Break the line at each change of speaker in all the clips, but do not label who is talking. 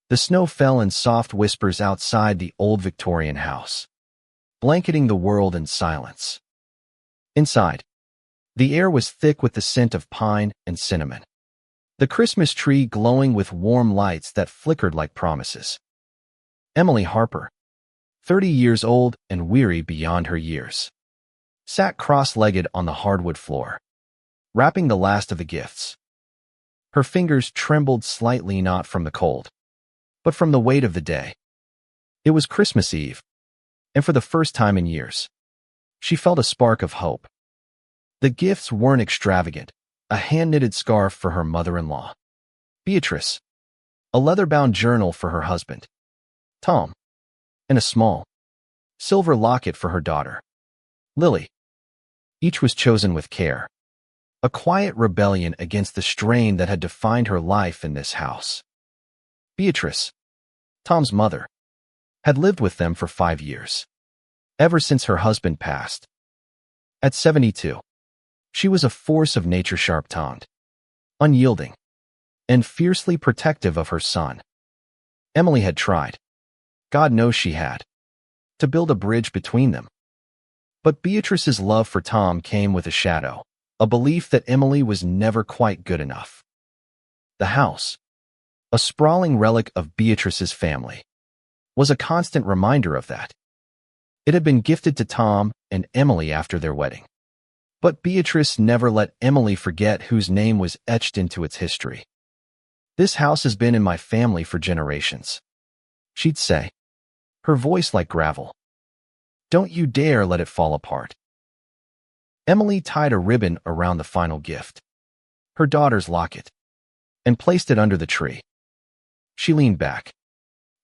The snow fell in soft whispers outside the old Victorian house, blanketing the world in silence. Inside, the air was thick with the scent of pine and cinnamon, the Christmas tree glowing with warm lights that flickered like promises. Emily Harper, 30 years old and weary beyond her years, sat cross-legged on the hardwood floor, wrapping the last of the gifts. Her fingers trembled slightly, not from the cold, but from the weight of the day. It was Christmas Eve, and for the first time in years, she felt a spark of hope. The gifts weren't extravagant: a hand-knitted scarf for her mother-in-law, Beatrice, a leather-bound journal for her husband, Tom, and a small, silver locket for her daughter, Lily. Each was chosen with care, a quiet rebellion against the strain that had defined her life in this house. Beatrice, Tom's mother, had lived with them for 5 years, ever since her husband passed. At 72, she was a force of nature, sharp-tongued, unyielding, and fiercely protective of her son. Emily had tried, God knows she had, to build a bridge between them. But Beatrice's love for Tom came with a shadow, a belief that Emily was never quite good enough. The house, a sprawling relic of Beatrice's family, was a constant reminder of that. It had been gifted to Tom and Emily after their wedding. But Beatrice never let Emily forget whose name was etched into its history. "This house has been in my family for generations," she'd say, her voice like gravel. "Don't you dare let it fall apart." Emily tied a ribbon around the final gift, her daughter's locket, and placed it under the tree. She leaned back,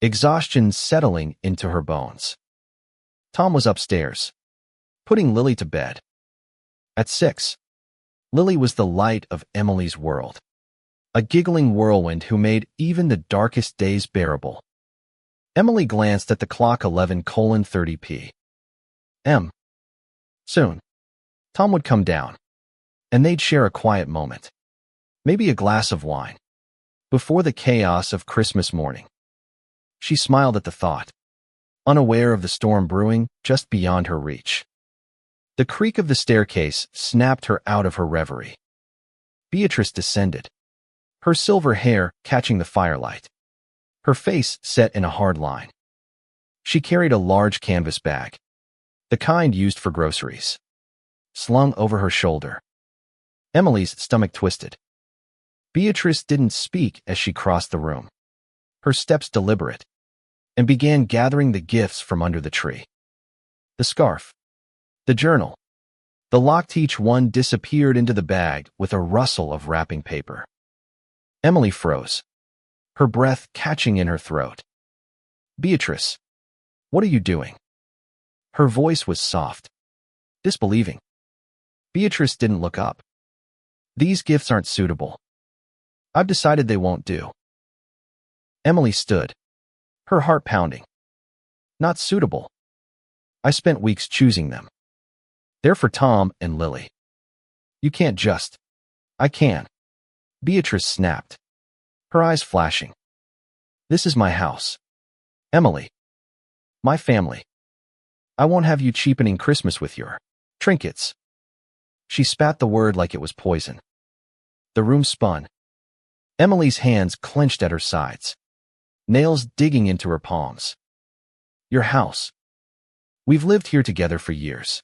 exhaustion settling into her bones. Tom was upstairs, putting Lily to bed. At 6, Lily was the light of Emily's world, a giggling whirlwind who made even the darkest days bearable. Emily glanced at the clock, 11:30 p.m. Soon, Tom would come down, and they'd share a quiet moment, maybe a glass of wine, before the chaos of Christmas morning. She smiled at the thought, unaware of the storm brewing just beyond her reach. The creak of the staircase snapped her out of her reverie. Beatrice descended, her silver hair catching the firelight, her face set in a hard line. She carried a large canvas bag, the kind used for groceries, slung over her shoulder. Emily's stomach twisted. Beatrice didn't speak as she crossed the room, her steps deliberate, and began gathering the gifts from under the tree. The scarf, the journal, the locket, each one disappeared into the bag with a rustle of wrapping paper. Emily froze, her breath catching in her throat. "Beatrice, what are you doing?" Her voice was soft, disbelieving. Beatrice didn't look up. "These gifts aren't suitable. I've decided they won't do." Emily stood, her heart pounding. "Not suitable. I spent weeks choosing them. They're for Tom and Lily. You can't just—" "I can," Beatrice snapped, her eyes flashing. "This is my house, Emily. My family. I won't have you cheapening Christmas with your trinkets." She spat the word like it was poison. The room spun. Emily's hands clenched at her sides, nails digging into her palms. "Your house. We've lived here together for years.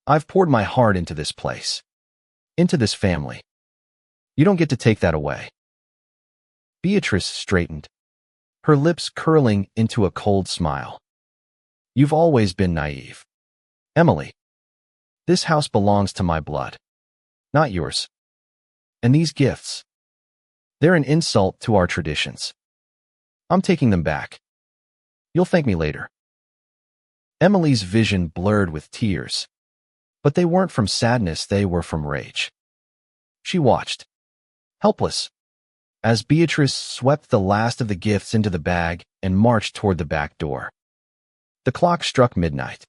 I've poured my heart into this place, into this family. You don't get to take that away." Beatrice straightened, her lips curling into a cold smile. "You've always been naive, Emily. This house belongs to my blood, not yours. And these gifts, they're an insult to our traditions. I'm taking them back. You'll thank me later." Emily's vision blurred with tears, but they weren't from sadness, they were from rage. She watched, helpless, as Beatrice swept the last of the gifts into the bag and marched toward the back door. The clock struck midnight,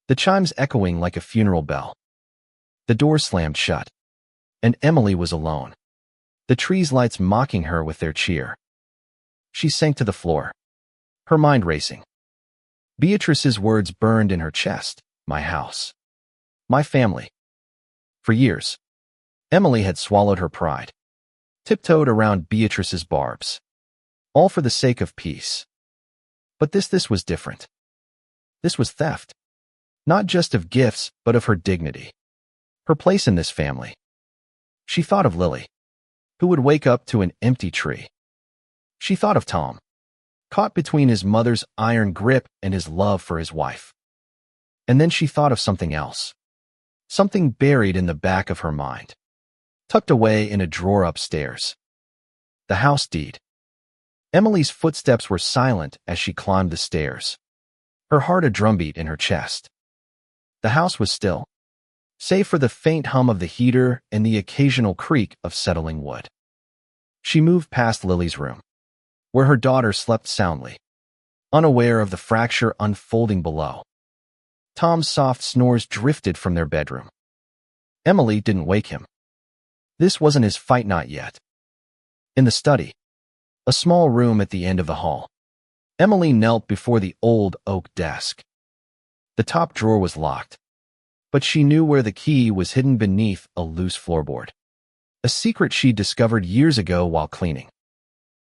the chimes echoing like a funeral bell. The door slammed shut, and Emily was alone, the tree's lights mocking her with their cheer. She sank to the floor, her mind racing. Beatrice's words burned in her chest. My house. My family. For years, Emily had swallowed her pride, tiptoed around Beatrice's barbs, all for the sake of peace. But this was different. This was theft. Not just of gifts, but of her dignity. Her place in this family. She thought of Lily, who would wake up to an empty tree. She thought of Tom, caught between his mother's iron grip and his love for his wife. And then she thought of something else. Something buried in the back of her mind, tucked away in a drawer upstairs. The house deed. Emily's footsteps were silent as she climbed the stairs, her heart a drumbeat in her chest. The house was still, save for the faint hum of the heater and the occasional creak of settling wood. She moved past Lily's room, where her daughter slept soundly, unaware of the fracture unfolding below. Tom's soft snores drifted from their bedroom. Emily didn't wake him. This wasn't his fight, not yet. In the study, a small room at the end of the hall, Emily knelt before the old oak desk. The top drawer was locked, but she knew where the key was hidden beneath a loose floorboard. A secret she discovered years ago while cleaning.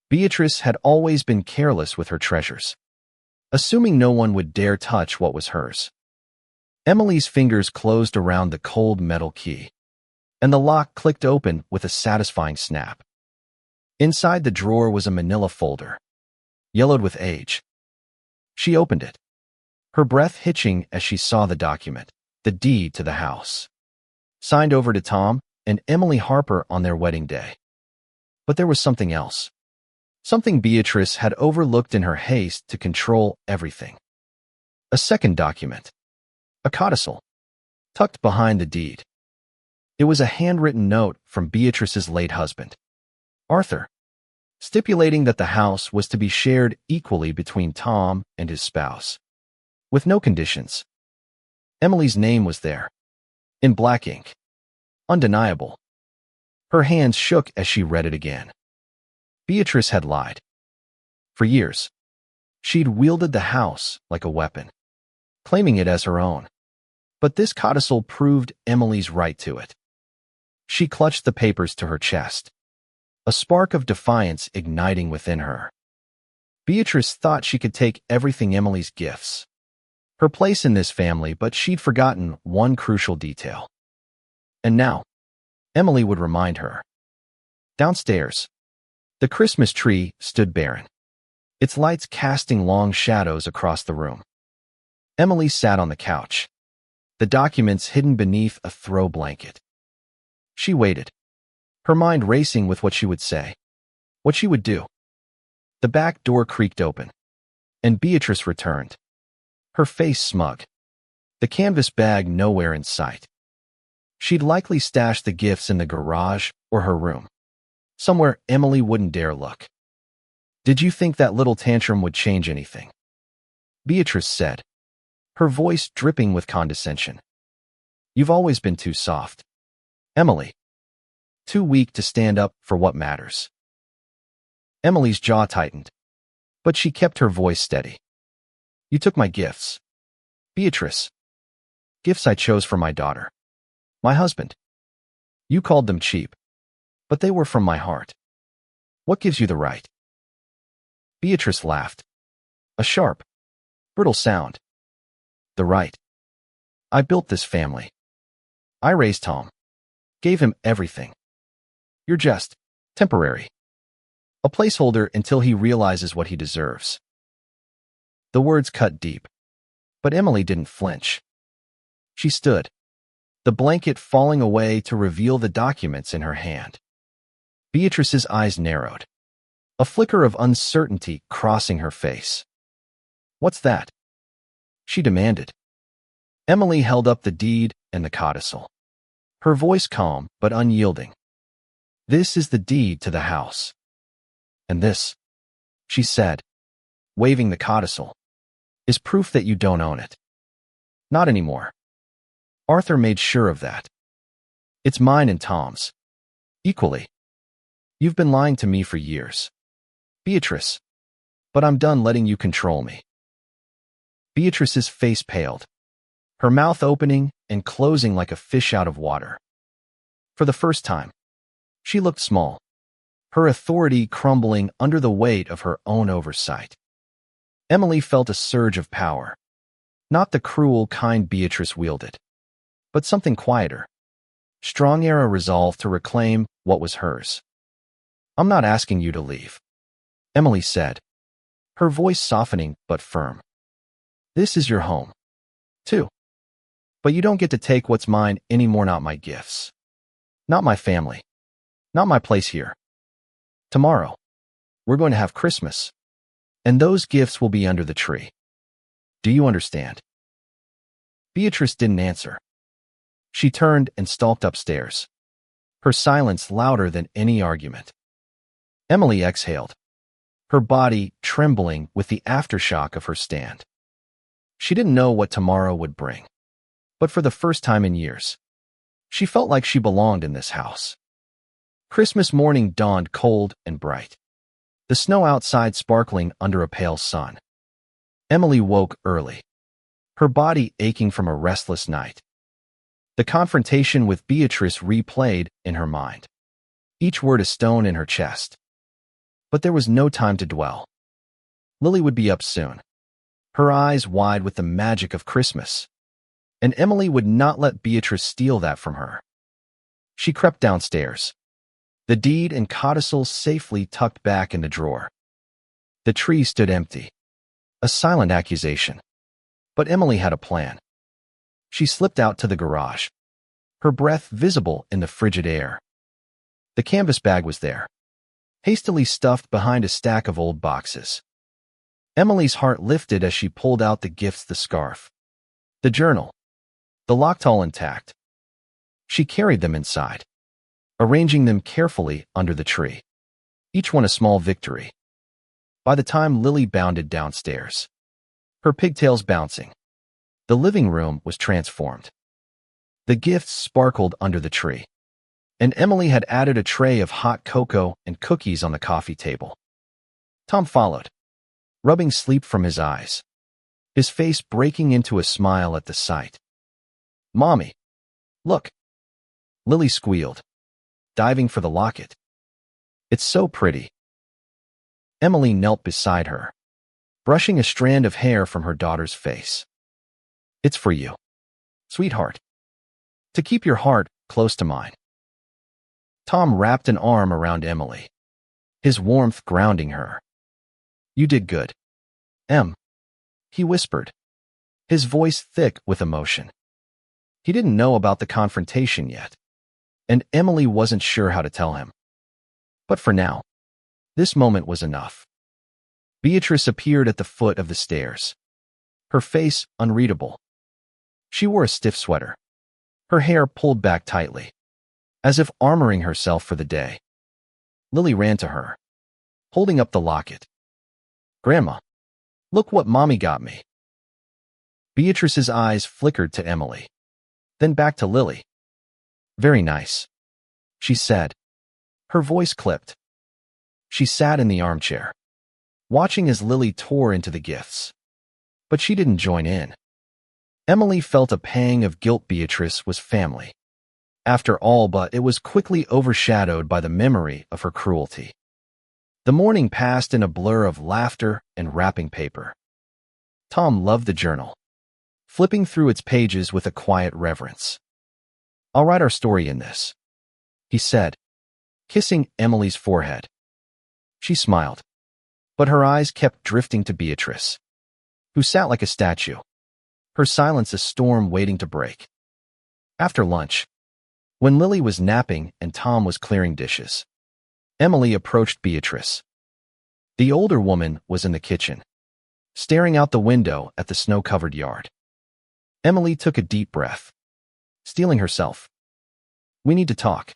Beatrice had always been careless with her treasures, assuming no one would dare touch what was hers. Emily's fingers closed around the cold metal key, and the lock clicked open with a satisfying snap. Inside the drawer was a manila folder, yellowed with age. She opened it, her breath hitching as she saw the document, the deed to the house, signed over to Tom and Emily Harper on their wedding day. But there was something else. Something Beatrice had overlooked in her haste to control everything. A second document. A codicil, tucked behind the deed. It was a handwritten note from Beatrice's late husband, Arthur, stipulating that the house was to be shared equally between Tom and his spouse, with no conditions. Emily's name was there, in black ink, undeniable. Her hands shook as she read it again. Beatrice had lied. For years, she'd wielded the house like a weapon, claiming it as her own. But this codicil proved Emily's right to it. She clutched the papers to her chest, a spark of defiance igniting within her. Beatrice thought she could take everything Emily's gifts, her place in this family, but she'd forgotten one crucial detail. And now, Emily would remind her. Downstairs, the Christmas tree stood barren, its lights casting long shadows across the room. Emily sat on the couch, the documents hidden beneath a throw blanket. She waited, her mind racing with what she would say, what she would do. The back door creaked open, and Beatrice returned, her face smug, the canvas bag nowhere in sight. She'd likely stashed the gifts in the garage or her room, somewhere Emily wouldn't dare look. Did you think that little tantrum would change anything? Beatrice said, her voice dripping with condescension. You've always been too soft, Emily. Too weak to stand up for what matters. Emily's jaw tightened, but she kept her voice steady. You took my gifts, Beatrice. Gifts I chose for my daughter, my husband. You called them cheap, but they were from my heart. What gives you the right? Beatrice laughed. A sharp, brittle sound. The right. I built this family. I raised Tom. Gave him everything. You're just temporary. A placeholder until he realizes what he deserves. The words cut deep, but Emily didn't flinch. She stood, the blanket falling away to reveal the documents in her hand. Beatrice's eyes narrowed, a flicker of uncertainty crossing her face. What's that? She demanded. Emily held up the deed and the codicil, her voice calm but unyielding. This is the deed to the house. And this, she said, waving the codicil, is proof that you don't own it. Not anymore. Arthur made sure of that. It's mine and Tom's. Equally. You've been lying to me for years. Beatrice, but I'm done letting you control me. Beatrice's face paled, her mouth opening and closing like a fish out of water. For the first time, she looked small, her authority crumbling under the weight of her own oversight. Emily felt a surge of power, not the cruel kind Beatrice wielded, but something quieter, stronger, a resolve to reclaim what was hers. I'm not asking you to leave, Emily said, her voice softening but firm. This is your home, too. But you don't get to take what's mine anymore, not my gifts, not my family, not my place here. Tomorrow, we're going to have Christmas, and those gifts will be under the tree. Do you understand? Beatrice didn't answer. She turned and stalked upstairs, her silence louder than any argument. Emily exhaled, her body trembling with the aftershock of her stand. She didn't know what tomorrow would bring, but for the first time in years, she felt like she belonged in this house. Christmas morning dawned cold and bright, the snow outside sparkling under a pale sun. Emily woke early, her body aching from a restless night. The confrontation with Beatrice replayed in her mind, each word a stone in her chest. But there was no time to dwell. Lily would be up soon, her eyes wide with the magic of Christmas, and Emily would not let Beatrice steal that from her. She crept downstairs, the deed and codicil safely tucked back in the drawer. The tree stood empty, a silent accusation. But Emily had a plan. She slipped out to the garage, her breath visible in the frigid air. The canvas bag was there, hastily stuffed behind a stack of old boxes. Emily's heart lifted as she pulled out the gifts, the scarf, the journal, the locked all intact. She carried them inside, arranging them carefully under the tree, each one a small victory. By the time Lily bounded downstairs, her pigtails bouncing, the living room was transformed. The gifts sparkled under the tree, and Emily had added a tray of hot cocoa and cookies on the coffee table. Tom followed, rubbing sleep from his eyes, his face breaking into a smile at the sight. Mommy, look, Lily squealed, diving for the locket. It's so pretty. Emily knelt beside her, brushing a strand of hair from her daughter's face. It's for you, sweetheart, to keep your heart close to mine. Tom wrapped an arm around Emily, his warmth grounding her. You did good, Em, he whispered, his voice thick with emotion. He didn't know about the confrontation yet, and Emily wasn't sure how to tell him. But for now, this moment was enough. Beatrice appeared at the foot of the stairs, her face unreadable. She wore a stiff sweater, her hair pulled back tightly, as if armoring herself for the day. Lily ran to her, holding up the locket. Grandma, look what Mommy got me. Beatrice's eyes flickered to Emily, then back to Lily. Very nice, she said, her voice clipped. She sat in the armchair, watching as Lily tore into the gifts. But she didn't join in. Emily felt a pang of guilt. Beatrice was family, after all, but it was quickly overshadowed by the memory of her cruelty. The morning passed in a blur of laughter and wrapping paper. Tom loved the journal, flipping through its pages with a quiet reverence. I'll write our story in this, he said, kissing Emily's forehead. She smiled, but her eyes kept drifting to Beatrice, who sat like a statue, her silence a storm waiting to break. After lunch, when Lily was napping and Tom was clearing dishes, Emily approached Beatrice. The older woman was in the kitchen, staring out the window at the snow-covered yard. Emily took a deep breath, steeling herself. We need to talk,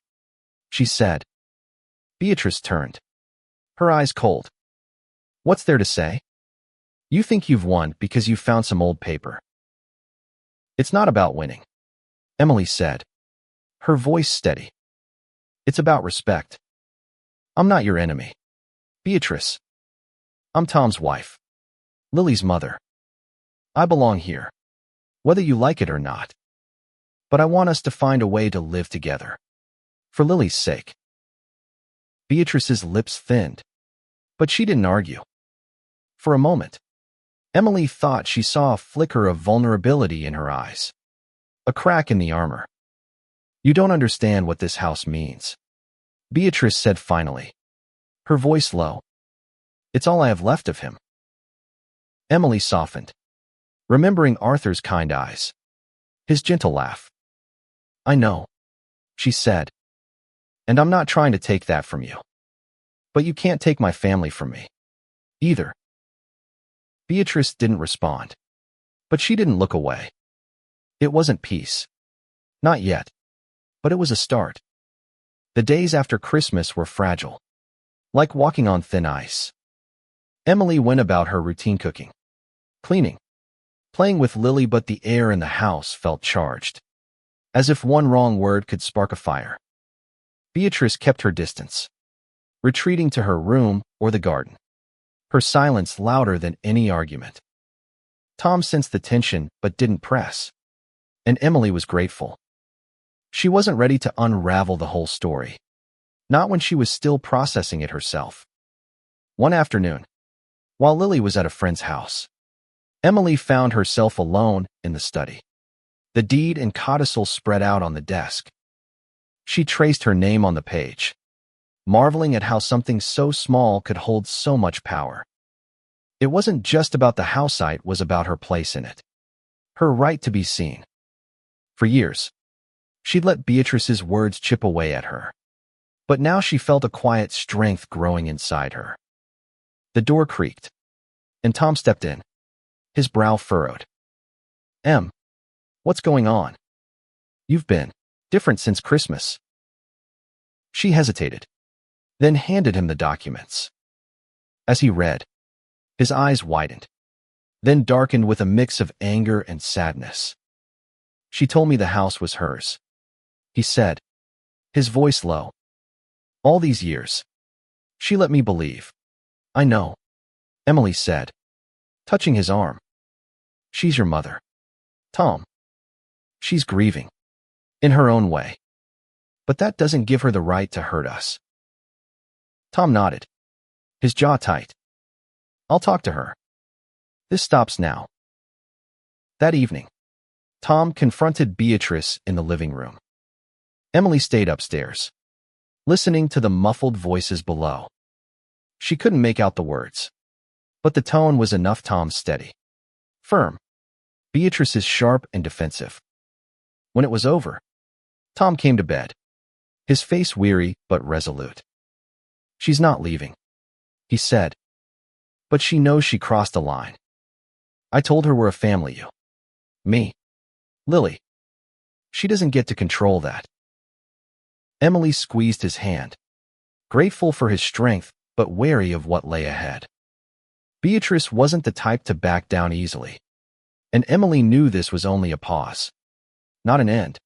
she said. Beatrice turned, her eyes cold. What's there to say? You think you've won because you found some old paper. It's not about winning, Emily said, her voice steady. It's about respect. I'm not your enemy, Beatrice. I'm Tom's wife. Lily's mother. I belong here, whether you like it or not. But I want us to find a way to live together. For Lily's sake. Beatrice's lips thinned, but she didn't argue. For a moment, Emily thought she saw a flicker of vulnerability in her eyes. A crack in the armor. You don't understand what this house means, Beatrice said finally, her voice low. It's all I have left of him. Emily softened, remembering Arthur's kind eyes, his gentle laugh. I know, she said, and I'm not trying to take that from you. But you can't take my family from me, either. Beatrice didn't respond, but she didn't look away. It wasn't peace. Not yet. But it was a start. The days after Christmas were fragile, like walking on thin ice. Emily went about her routine cooking, cleaning, playing with Lily, but the air in the house felt charged, as if one wrong word could spark a fire. Beatrice kept her distance, retreating to her room or the garden, her silence louder than any argument. Tom sensed the tension but didn't press, and Emily was grateful. She wasn't ready to unravel the whole story, not when she was still processing it herself. One afternoon, while Lily was at a friend's house, Emily found herself alone in the study. The deed and codicil spread out on the desk. She traced her name on the page, marveling at how something so small could hold so much power. It wasn't just about the house, it was about her place in it, her right to be seen. For years, she'd let Beatrice's words chip away at her, but now she felt a quiet strength growing inside her. The door creaked, and Tom stepped in, his brow furrowed. Em, what's going on? You've been different since Christmas. She hesitated, then handed him the documents. As he read, his eyes widened, then darkened with a mix of anger and sadness. She told me the house was hers, he said, his voice low. All these years, she let me believe. I know, Emily said, touching his arm. She's your mother, Tom. She's grieving, in her own way. But that doesn't give her the right to hurt us. Tom nodded, his jaw tight. I'll talk to her. This stops now. That evening, Tom confronted Beatrice in the living room. Emily stayed upstairs, listening to the muffled voices below. She couldn't make out the words, but the tone was enough. Tom steady, firm, Beatrice's sharp and defensive. When it was over, Tom came to bed, his face weary but resolute. She's not leaving, he said. But she knows she crossed a line. I told her we're a family, you, me, Lily. She doesn't get to control that. Emily squeezed his hand, grateful for his strength but wary of what lay ahead. Beatrice wasn't the type to back down easily, and Emily knew this was only a pause, not an end.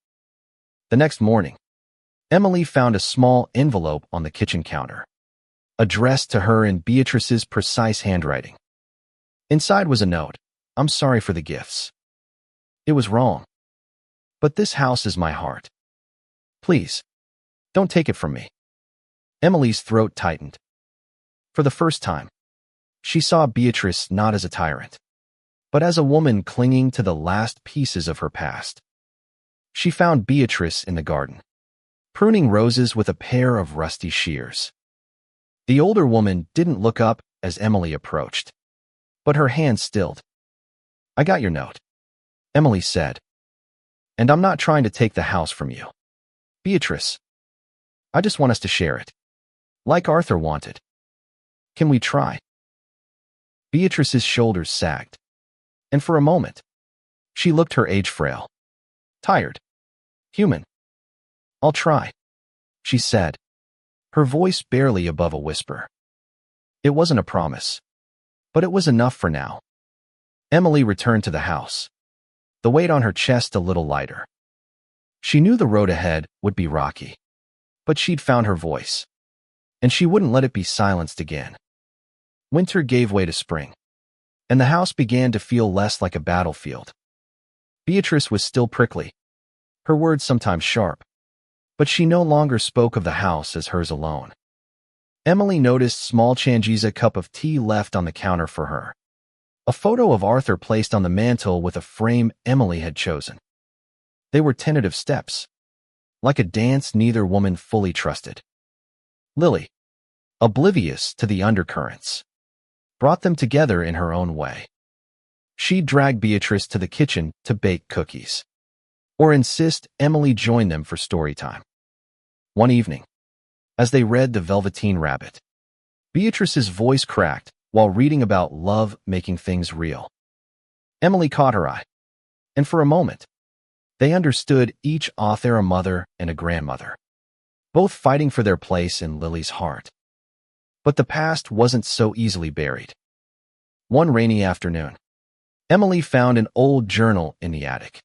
The next morning, Emily found a small envelope on the kitchen counter, addressed to her in Beatrice's precise handwriting. Inside was a note. I'm sorry for the gifts. It was wrong. But this house is my heart. Please, don't take it from me. Emily's throat tightened. For the first time, she saw Beatrice not as a tyrant, but as a woman clinging to the last pieces of her past. She found Beatrice in the garden, pruning roses with a pair of rusty shears. The older woman didn't look up as Emily approached, but her hand stilled. I got your note, Emily said. And I'm not trying to take the house from you, Beatrice. I just want us to share it, like Arthur wanted. Can we try? Beatrice's shoulders sagged, and for a moment, she looked her age frail, tired, human. I'll try, she said, her voice barely above a whisper. It wasn't a promise, but it was enough for now. Emily returned to the house, the weight on her chest a little lighter. She knew the road ahead would be rocky, but she'd found her voice, and she wouldn't let it be silenced again. Winter gave way to spring, and the house began to feel less like a battlefield. Beatrice was still prickly, her words sometimes sharp, but she no longer spoke of the house as hers alone. Emily noticed small Changiza cup of tea left on the counter for her. A photo of Arthur placed on the mantel with a frame Emily had chosen. They were tentative steps, like a dance neither woman fully trusted. Lily, oblivious to the undercurrents, brought them together in her own way. She dragged Beatrice to the kitchen to bake cookies, or insist Emily join them for story time. One evening, as they read The Velveteen Rabbit, Beatrice's voice cracked while reading about love making things real. Emily caught her eye, and for a moment, they understood each author a mother and a grandmother, both fighting for their place in Lily's heart. But the past wasn't so easily buried. One rainy afternoon, Emily found an old journal in the attic,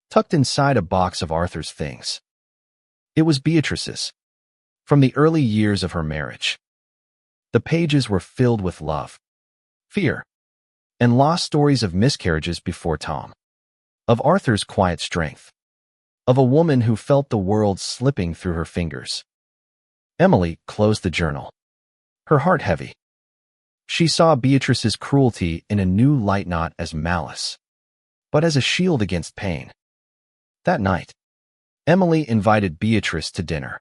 tucked inside a box of Arthur's things. It was Beatrice's, from the early years of her marriage. The pages were filled with love, fear, and lost stories of miscarriages before Tom, of Arthur's quiet strength, of a woman who felt the world slipping through her fingers. Emily closed the journal, her heart heavy. She saw Beatrice's cruelty in a new light, not as malice, but as a shield against pain. That night, Emily invited Beatrice to dinner,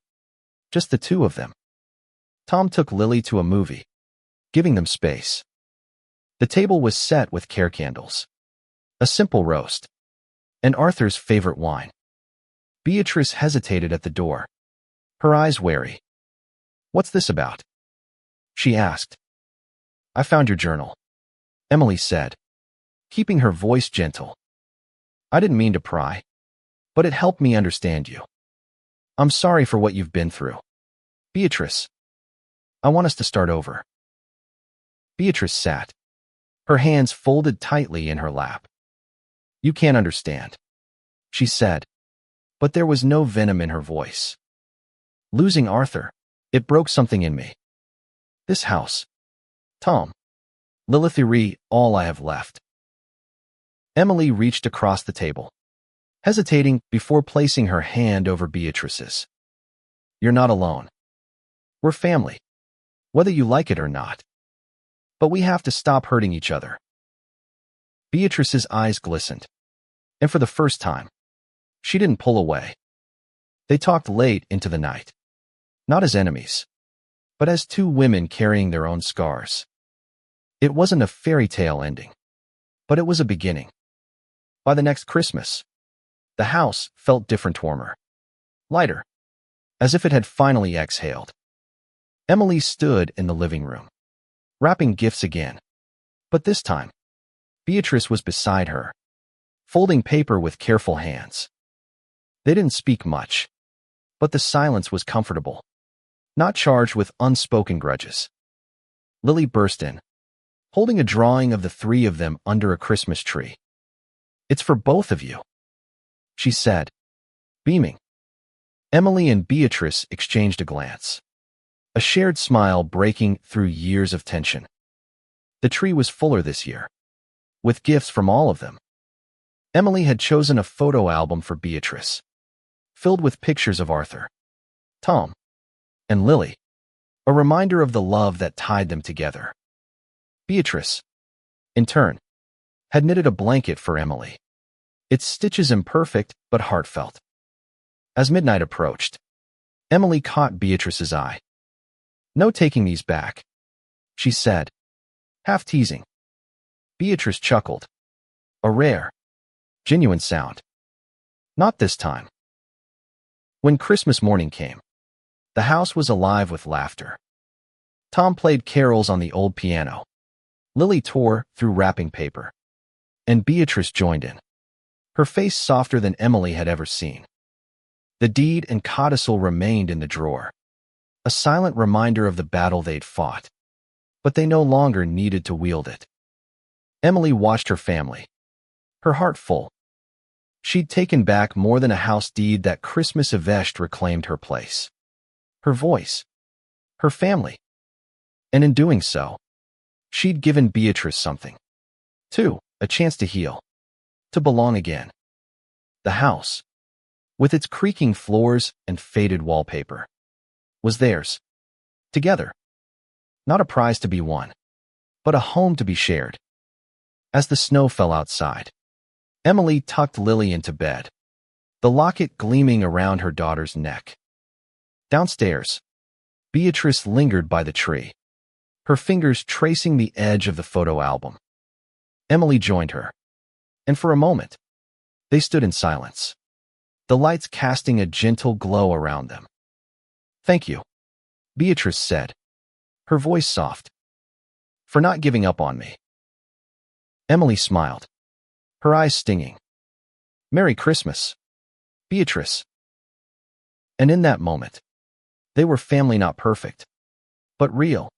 just the two of them. Tom took Lily to a movie, giving them space. The table was set with care candles, a simple roast, and Arthur's favorite wine. Beatrice hesitated at the door, her eyes wary. "What's this about?" she asked. "I found your journal," Emily said, keeping her voice gentle. "I didn't mean to pry, but it helped me understand you. I'm sorry for what you've been through. Beatrice, I want us to start over." Beatrice sat, her hands folded tightly in her lap. "You can't understand," she said, but there was no venom in her voice. "Losing Arthur, it broke something in me. This house, Tom, Lilithiri, all I have left." Emily reached across the table, hesitating before placing her hand over Beatrice's. "You're not alone. We're family, whether you like it or not. But we have to stop hurting each other." Beatrice's eyes glistened, and for the first time, she didn't pull away. They talked late into the night, not as enemies, but as two women carrying their own scars. It wasn't a fairy tale ending, but it was a beginning. By the next Christmas, the house felt different, warmer, lighter, as if it had finally exhaled. Emily stood in the living room, wrapping gifts again, but this time, Beatrice was beside her, folding paper with careful hands. They didn't speak much, but the silence was comfortable, not charged with unspoken grudges. Lily burst in, holding a drawing of the three of them under a Christmas tree. "It's for both of you," she said, beaming. Emily and Beatrice exchanged a glance, a shared smile breaking through years of tension. The tree was fuller this year, with gifts from all of them. Emily had chosen a photo album for Beatrice, filled with pictures of Arthur, Tom, and Lily, a reminder of the love that tied them together. Beatrice, in turn, had knitted a blanket for Emily, its stitches imperfect but heartfelt. As midnight approached, Emily caught Beatrice's eye. "No taking these back," she said, half teasing. Beatrice chuckled, a rare, genuine sound. "Not this time." When Christmas morning came, the house was alive with laughter. Tom played carols on the old piano. Lily tore through wrapping paper, and Beatrice joined in, her face softer than Emily had ever seen. The deed and codicil remained in the drawer, a silent reminder of the battle they'd fought, but they no longer needed to wield it. Emily watched her family, her heart full. She'd taken back more than a house deed. That Christmas Yvesht reclaimed her place, her voice, her family. And in doing so, She'd given Beatrice something. Too, a chance to heal. To belong again. The house, with its creaking floors and faded wallpaper, was theirs. Together. Not a prize to be won, but a home to be shared. As the snow fell outside, Emily tucked Lily into bed, the locket gleaming around her daughter's neck. Downstairs, Beatrice lingered by the tree, her fingers tracing the edge of the photo album. Emily joined her, and for a moment, they stood in silence, the lights casting a gentle glow around them. "Thank you," Beatrice said, her voice soft, "for not giving up on me." Emily smiled, her eyes stinging. "Merry Christmas, Beatrice." And in that moment, they were family, not perfect, but real.